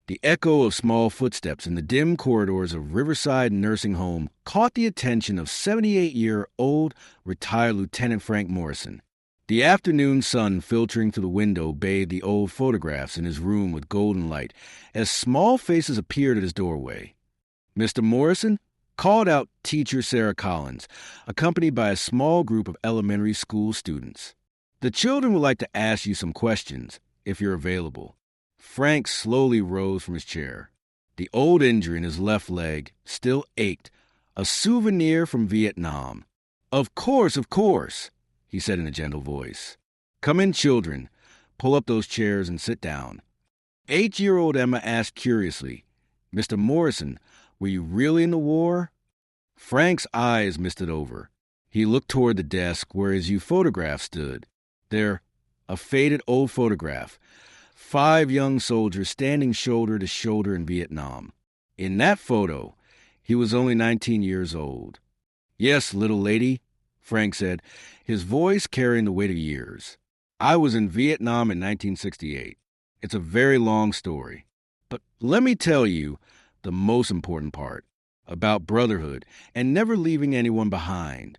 The echo of small footsteps in the dim corridors of Riverside Nursing Home caught the attention of 78-year-old retired Lieutenant Frank Morrison. The afternoon sun filtering through the window bathed the old photographs in his room with golden light as small faces appeared at his doorway. "Mr. Morrison?" called out teacher Sarah Collins, accompanied by a small group of elementary school students. "The children would like to ask you some questions, if you're available." Frank slowly rose from his chair. The old injury in his left leg still ached, a souvenir from Vietnam. Of course," he said in a gentle voice. "Come in, children. Pull up those chairs and sit down." 8-year-old Emma asked curiously, "Mr. Morrison, were you really in the war?" Frank's eyes misted over. He looked toward the desk where his youth photograph stood. There, a faded old photograph. 5 young soldiers standing shoulder to shoulder in Vietnam. In that photo, he was only 19 years old. "Yes, little lady," Frank said, his voice carrying the weight of years. "I was in Vietnam in 1968. It's a very long story. But let me tell you the most important part, about brotherhood and never leaving anyone behind."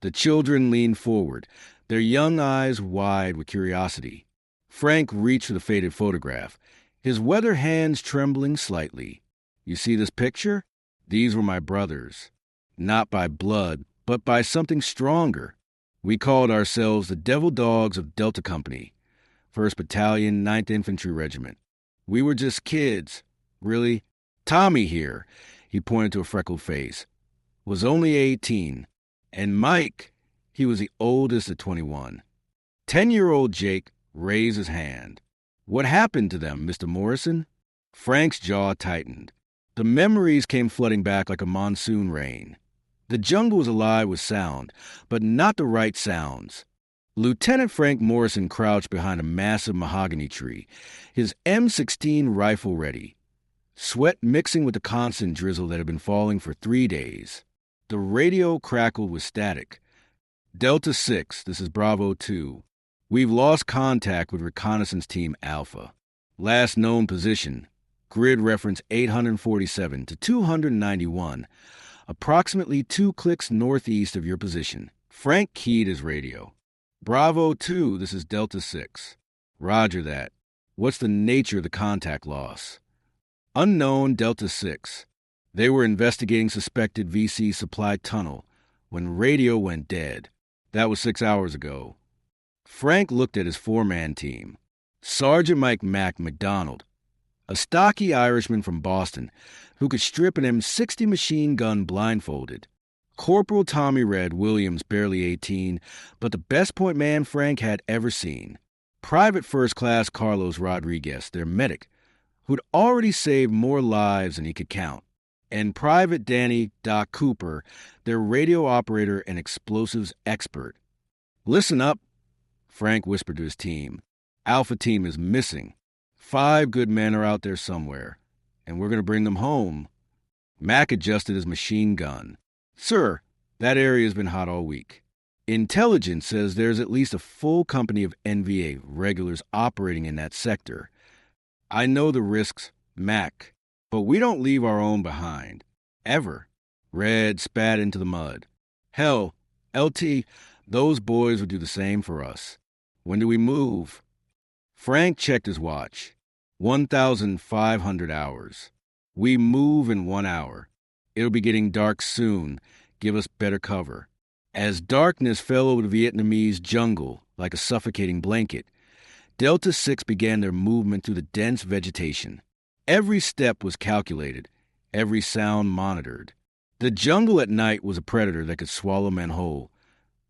The children leaned forward, their young eyes wide with curiosity. Frank reached for the faded photograph, his weathered hands trembling slightly. "You see this picture? These were my brothers. Not by blood, but by something stronger. We called ourselves the Devil Dogs of Delta Company, 1st Battalion, 9th Infantry Regiment. We were just kids, really. Tommy here," he pointed to a freckled face, "was only 18. And Mike, he was the oldest at 21. 10-year-old Jake raised his hand. "What happened to them, Mr. Morrison?" Frank's jaw tightened. The memories came flooding back like a monsoon rain. The jungle was alive with sound, but not the right sounds. Lieutenant Frank Morrison crouched behind a massive mahogany tree, his M16 rifle ready, sweat mixing with the constant drizzle that had been falling for 3 days. The radio crackled with static. "Delta 6, this is Bravo 2. We've lost contact with Reconnaissance Team Alpha. Last known position, grid reference 847 to 291, approximately 2 clicks northeast of your position." Frank keyed his radio. "Bravo 2, this is Delta 6. Roger that. What's the nature of the contact loss?" "Unknown, Delta 6. They were investigating suspected VC supply tunnel when radio went dead. That was 6 hours ago." Frank looked at his 4-man team. Sergeant Mike MacDonald, a stocky Irishman from Boston who could strip an M60 machine gun blindfolded. Corporal Tommy Red Williams, barely 18, but the best point man Frank had ever seen. Private First Class Carlos Rodriguez, their medic, who'd already saved more lives than he could count. And Private Danny Doc Cooper, their radio operator and explosives expert. "Listen up," Frank whispered to his team. "Alpha team is missing. 5 good men are out there somewhere, and we're going to bring them home." Mac adjusted his machine gun. "Sir, that area's been hot all week. Intelligence says there's at least a full company of NVA regulars operating in that sector. I know the risks, Mac, but we don't leave our own behind. Ever." Red spat into the mud. "Hell, LT, those boys would do the same for us. When do we move?" Frank checked his watch. 1,500 hours. "We move in 1 hour. It'll be getting dark soon. Give us better cover." As darkness fell over the Vietnamese jungle like a suffocating blanket, Delta 6 began their movement through the dense vegetation. Every step was calculated, every sound monitored. The jungle at night was a predator that could swallow men whole.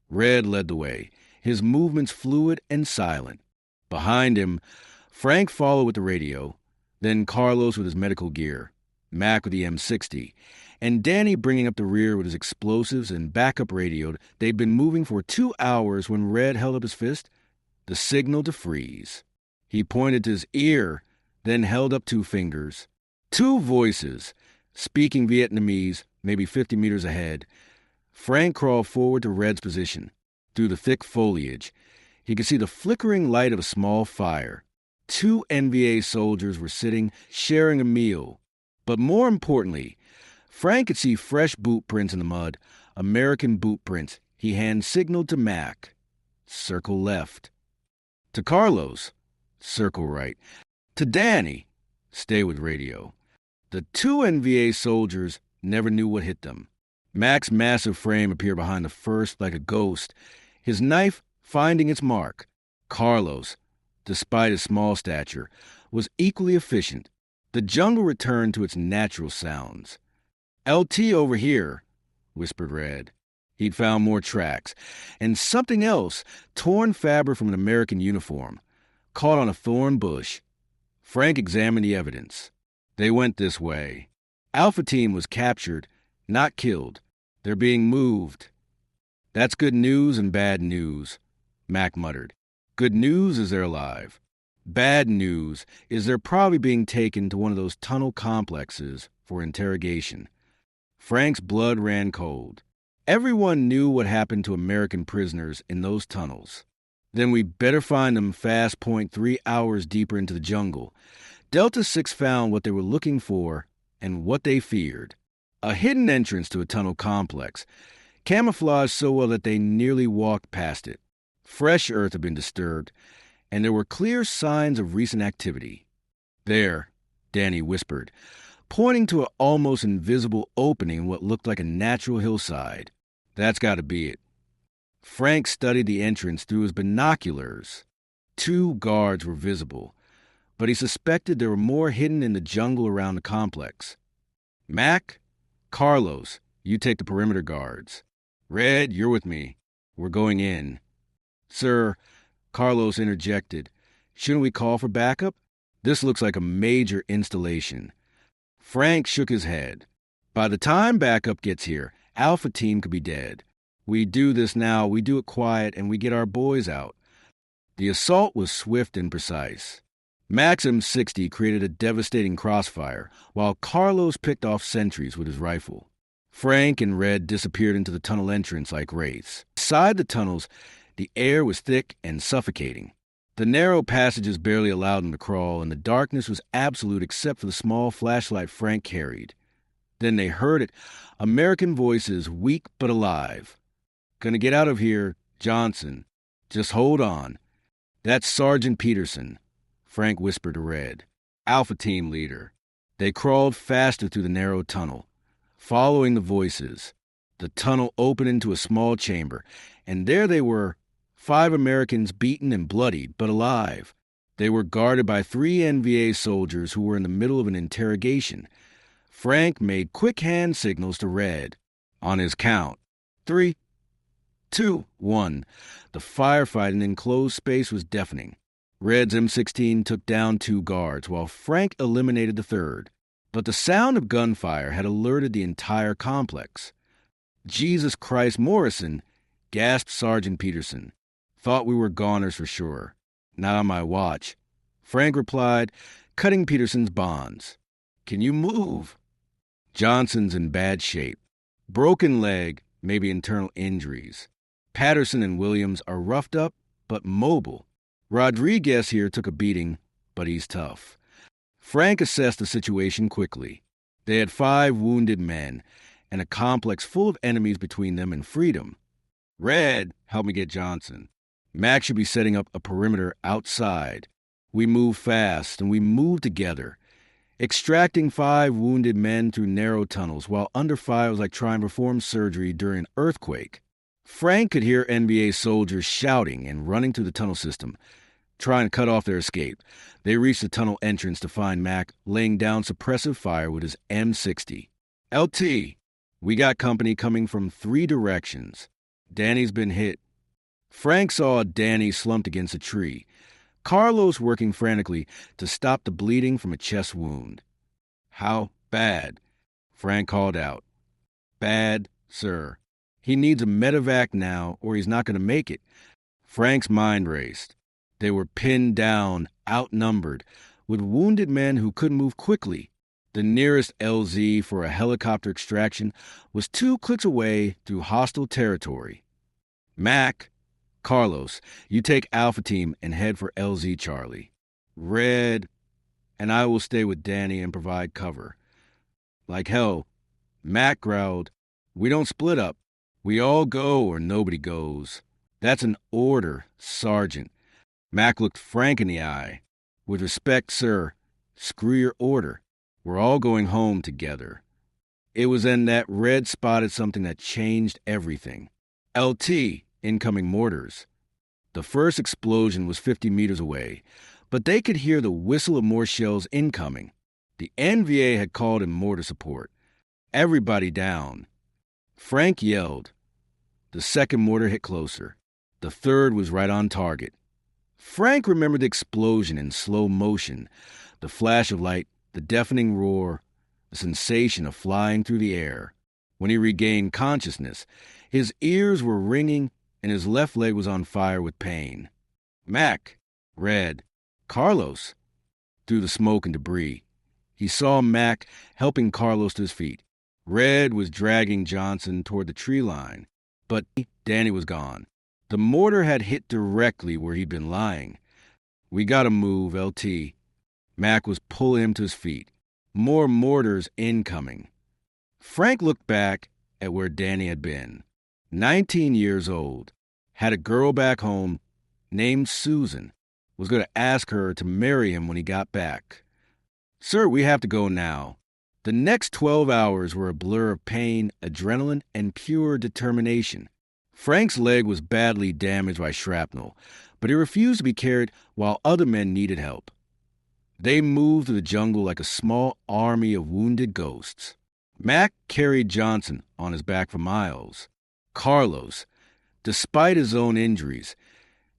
Red led the way, his movements fluid and silent. Behind him, Frank followed with the radio, then Carlos with his medical gear, Mac with the M60, and Danny bringing up the rear with his explosives and backup radio. They'd been moving for 2 hours when Red held up his fist, the signal to freeze. He pointed to his ear, then held up 2 fingers. 2 voices, speaking Vietnamese, maybe 50 meters ahead. Frank crawled forward to Red's position. Through the thick foliage, he could see the flickering light of a small fire. Two NVA soldiers were sitting, sharing a meal. But more importantly, Frank could see fresh boot prints in the mud, American boot prints. He hand-signaled to Mac. Circle left. To Carlos. Circle right. To Danny. Stay with radio. The two NVA soldiers never knew what hit them. Mac's massive frame appeared behind the first like a ghost, his knife finding its mark. Carlos, despite his small stature, was equally efficient. The jungle returned to its natural sounds. "LT over here," whispered Red. He'd found more tracks, and something else, torn fabric from an American uniform, caught on a thorn bush. Frank examined the evidence. They went this way. Alpha Team was captured, not killed. They're being moved. "That's good news and bad news," Mac muttered. "Good news is they're alive. Bad news is they're probably being taken to one of those tunnel complexes for interrogation." Frank's blood ran cold. Everyone knew what happened to American prisoners in those tunnels. Then we'd better find them fast. 3 hours deeper into the jungle. Delta 6 found what they were looking for and what they feared. A hidden entrance to a tunnel complex, camouflaged so well that they nearly walked past it. Fresh earth had been disturbed, and there were clear signs of recent activity. "There," Danny whispered, pointing to an almost invisible opening in what looked like a natural hillside. "That's got to be it." Frank studied the entrance through his binoculars. 2 guards were visible, but he suspected there were more hidden in the jungle around the complex. "Mac, Carlos, you take the perimeter guards. Red, you're with me. We're going in." "Sir," Carlos interjected, "shouldn't we call for backup? This looks like a major installation." Frank shook his head. "By the time backup gets here, Alpha Team could be dead. We do this now, we do it quiet, and we get our boys out." The assault was swift and precise. Mac's M60 created a devastating crossfire, while Carlos picked off sentries with his rifle. Frank and Red disappeared into the tunnel entrance like wraiths. Inside the tunnels, the air was thick and suffocating. The narrow passages barely allowed them to crawl, and the darkness was absolute except for the small flashlight Frank carried. Then they heard it, American voices, weak but alive. "Gonna get out of here, Johnson. Just hold on. That's Sergeant Peterson," Frank whispered to Red. "Alpha Team leader." They crawled faster through the narrow tunnel, following the voices. The tunnel opened into a small chamber, and there they were, 5 Americans beaten and bloodied, but alive. They were guarded by 3 NVA soldiers who were in the middle of an interrogation. Frank made quick hand signals to Red. On his count, 3, 2, 1. The firefight in enclosed space was deafening. Red's M16 took down 2 guards, while Frank eliminated the 3rd. But the sound of gunfire had alerted the entire complex. "Jesus Christ, Morrison," gasped Sergeant Peterson. "Thought we were goners for sure. Not on my watch." Frank replied, cutting Peterson's bonds. "Can you move?" "Johnson's in bad shape. Broken leg, maybe internal injuries. Patterson and Williams are roughed up, but mobile. Rodriguez here took a beating, but he's tough." Frank assessed the situation quickly. They had 5 wounded men, and a complex full of enemies between them and freedom. "Red, help me get Johnson. Mac should be setting up a perimeter outside. We move fast, and we move together. Extracting 5 wounded men through narrow tunnels while under fire was like trying to perform surgery during an earthquake. Frank could hear NBA soldiers shouting and running through the tunnel system, trying to cut off their escape. They reached the tunnel entrance to find Mac laying down suppressive fire with his M60. "LT, we got company coming from 3 directions. Danny's been hit." Frank saw Danny slumped against a tree, Carlos working frantically to stop the bleeding from a chest wound. "How bad?" Frank called out. "Bad, sir. He needs a medevac now or he's not going to make it." Frank's mind raced. They were pinned down, outnumbered, with wounded men who couldn't move quickly. The nearest LZ for a helicopter extraction was 2 clicks away through hostile territory. "Mac, Carlos, you take Alpha Team and head for LZ Charlie." Red, and I will stay with Danny and provide cover. Like hell, Mac growled, we don't split up. We all go or nobody goes. That's an order, Sergeant. Mac looked Frank in the eye. With respect, sir, screw your order. We're all going home together. It was then that Red spotted something that changed everything. LT, incoming mortars. The first explosion was 50 meters away, but they could hear the whistle of more shells incoming. The NVA had called in mortar support. Everybody down. Frank yelled. The second mortar hit closer. The third was right on target. Frank remembered the explosion in slow motion, the flash of light, the deafening roar, the sensation of flying through the air. When he regained consciousness, his ears were ringing and his left leg was on fire with pain. Mac, Red, Carlos. Through the smoke and debris, he saw Mac helping Carlos to his feet. Red was dragging Johnson toward the tree line, but Danny was gone. The mortar had hit directly where he'd been lying. We gotta move, LT. Mac was pulling him to his feet. More mortars incoming. Frank looked back at where Danny had been. 19 years old. Had a girl back home named Susan. Was going to ask her to marry him when he got back. Sir, we have to go now. The next 12 hours were a blur of pain, adrenaline, and pure determination. Frank's leg was badly damaged by shrapnel, but he refused to be carried while other men needed help. They moved through the jungle like a small army of wounded ghosts. Mac carried Johnson on his back for miles. Carlos, despite his own injuries,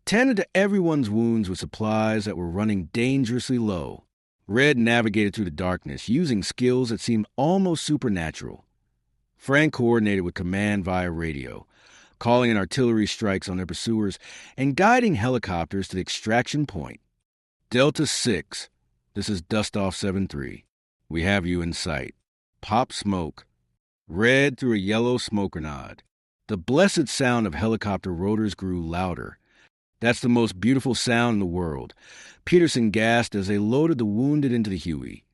tended to everyone's wounds with supplies that were running dangerously low. Red navigated through the darkness, using skills that seemed almost supernatural. Frank coordinated with command via radio, calling in artillery strikes on their pursuers and guiding helicopters to the extraction point. Delta 6, this is Dustoff 7-3. We have you in sight. Pop smoke. Red through a yellow smoker nod. The blessed sound of helicopter rotors grew louder. That's the most beautiful sound in the world. Peterson gasped as they loaded the wounded into the Huey.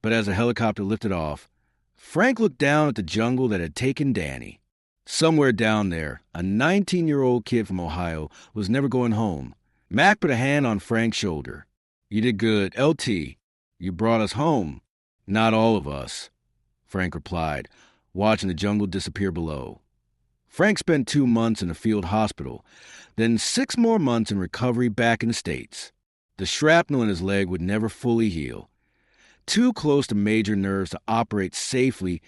But as the helicopter lifted off, Frank looked down at the jungle that had taken Danny. Somewhere down there, a 19-year-old kid from Ohio was never going home. Mac put a hand on Frank's shoulder. You did good, LT. You brought us home. Not all of us, Frank replied, watching the jungle disappear below. Frank spent 2 months in a field hospital, then 6 more months in recovery back in the States. The shrapnel in his leg would never fully heal. Too close to major nerves to operate safely,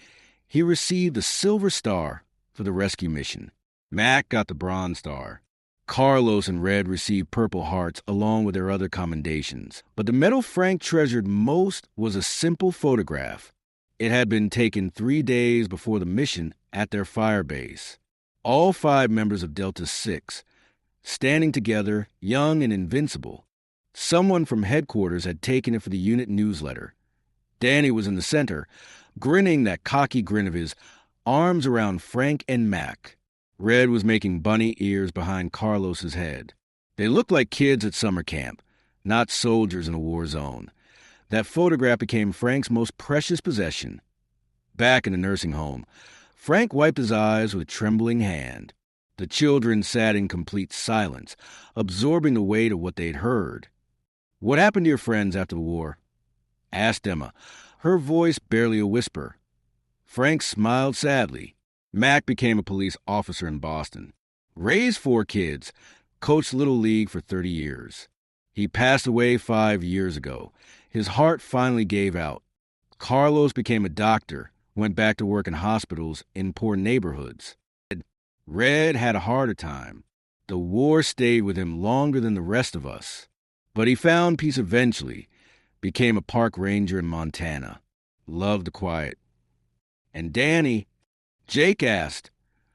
he received the Silver Star for the rescue mission. Mac got the Bronze Star. Carlos and Red received Purple Hearts along with their other commendations. But the medal Frank treasured most was a simple photograph. It had been taken 3 days before the mission at their fire base. All 5 members of Delta 6, standing together, young and invincible. Someone from headquarters had taken it for the unit newsletter. Danny was in the center, grinning that cocky grin of his, arms around Frank and Mac. Red was making bunny ears behind Carlos's head. They looked like kids at summer camp, not soldiers in a war zone. That photograph became Frank's most precious possession. Back in the nursing home, Frank wiped his eyes with a trembling hand. The children sat in complete silence, absorbing the weight of what they'd heard. What happened to your friends after the war? Asked Emma, her voice barely a whisper. Frank smiled sadly. Mac became a police officer in Boston. Raised 4 kids, coached Little League for 30 years. He passed away 5 years ago. His heart finally gave out. Carlos became a doctor, went back to work in hospitals in poor neighborhoods. Red had a harder time. The war stayed with him longer than the rest of us. But he found peace eventually, became a park ranger in Montana. Loved the quiet. And Danny, Jake asked.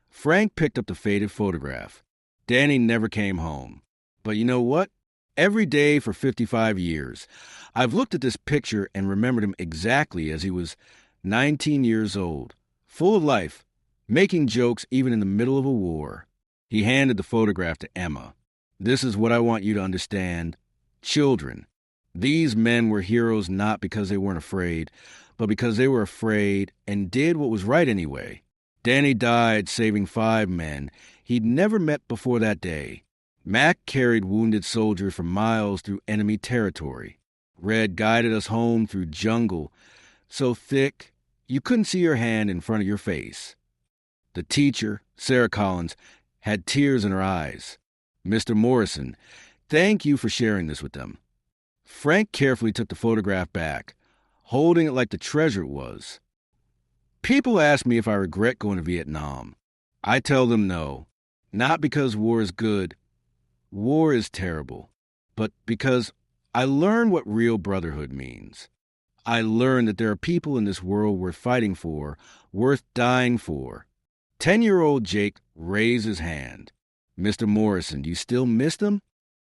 Frank picked up the faded photograph. Danny never came home. But you know what? Every day for 55 years, I've looked at this picture and remembered him exactly as he was 19 years old, full of life, making jokes even in the middle of a war. He handed the photograph to Emma. This is what I want you to understand. Children, These men were heroes not because they weren't afraid, but because they were afraid and did what was right anyway. Danny died saving 5 men he'd never met before that day. Mac carried wounded soldiers for miles through enemy territory. Red guided us home through jungle so thick you couldn't see your hand in front of your face. The teacher, Sarah Collins, had tears in her eyes. Mr. Morrison, thank you for sharing this with them. Frank carefully took the photograph back, holding it like the treasure it was. People ask me if I regret going to Vietnam. I tell them no, not because war is good. War is terrible, but because I learned what real brotherhood means. I learned that there are people in this world worth fighting for, worth dying for. 10-year-old Jake raised his hand. Mr. Morrison, do you still miss them?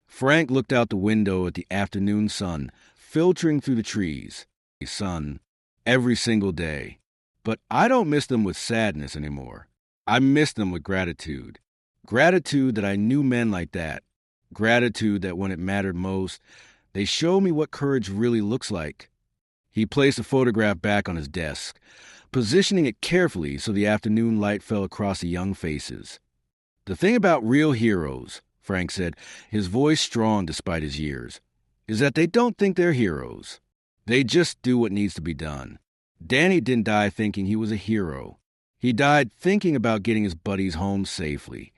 Frank looked out the window at the afternoon sun, filtering through the trees. Sun, every single day. But I don't miss them with sadness anymore. I miss them with gratitude. Gratitude that I knew men like that. Gratitude that when it mattered most, they showed me what courage really looks like. He placed the photograph back on his desk, positioning it carefully so the afternoon light fell across the young faces. The thing about real heroes, Frank said, his voice strong despite his years, is that they don't think they're heroes. They just do what needs to be done. Danny didn't die thinking he was a hero. He died thinking about getting his buddies home safely.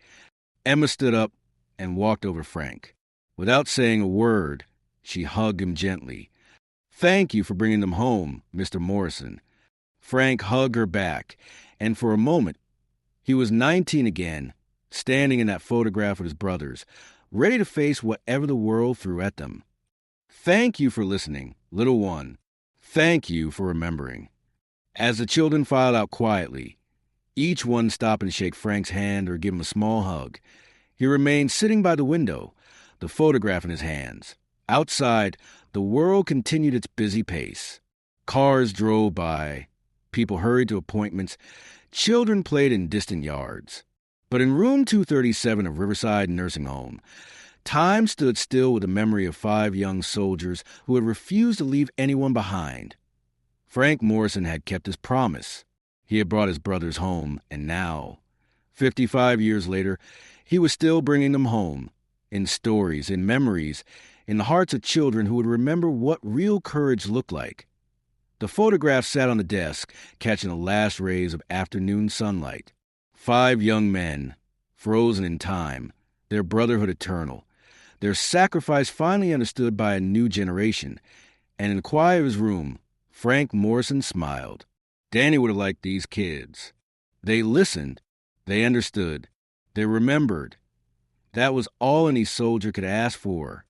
Emma stood up and walked over to Frank. Without saying a word, she hugged him gently. Thank you for bringing them home, Mr. Morrison. Frank hugged her back, and for a moment, he was 19 again, standing in that photograph with his brothers, ready to face whatever the world threw at them. Thank you for listening, little one. Thank you for remembering. As the children filed out quietly, each one stopping to shake Frank's hand or give him a small hug, he remained sitting by the window, the photograph in his hands. Outside, the world continued its busy pace. Cars drove by. People hurried to appointments. Children played in distant yards. But in room 237 of Riverside Nursing Home, time stood still with the memory of 5 young soldiers who had refused to leave anyone behind. Frank Morrison had kept his promise. He had brought his brothers home, and now, 55 years later, he was still bringing them home, in stories, in memories, in the hearts of children who would remember what real courage looked like. The photograph sat on the desk, catching the last rays of afternoon sunlight. 5 young men, frozen in time, their brotherhood eternal, their sacrifice finally understood by a new generation. And in the quiet of his room, Frank Morrison smiled. Danny would have liked these kids. They listened. They understood. They remembered. That was all any soldier could ask for.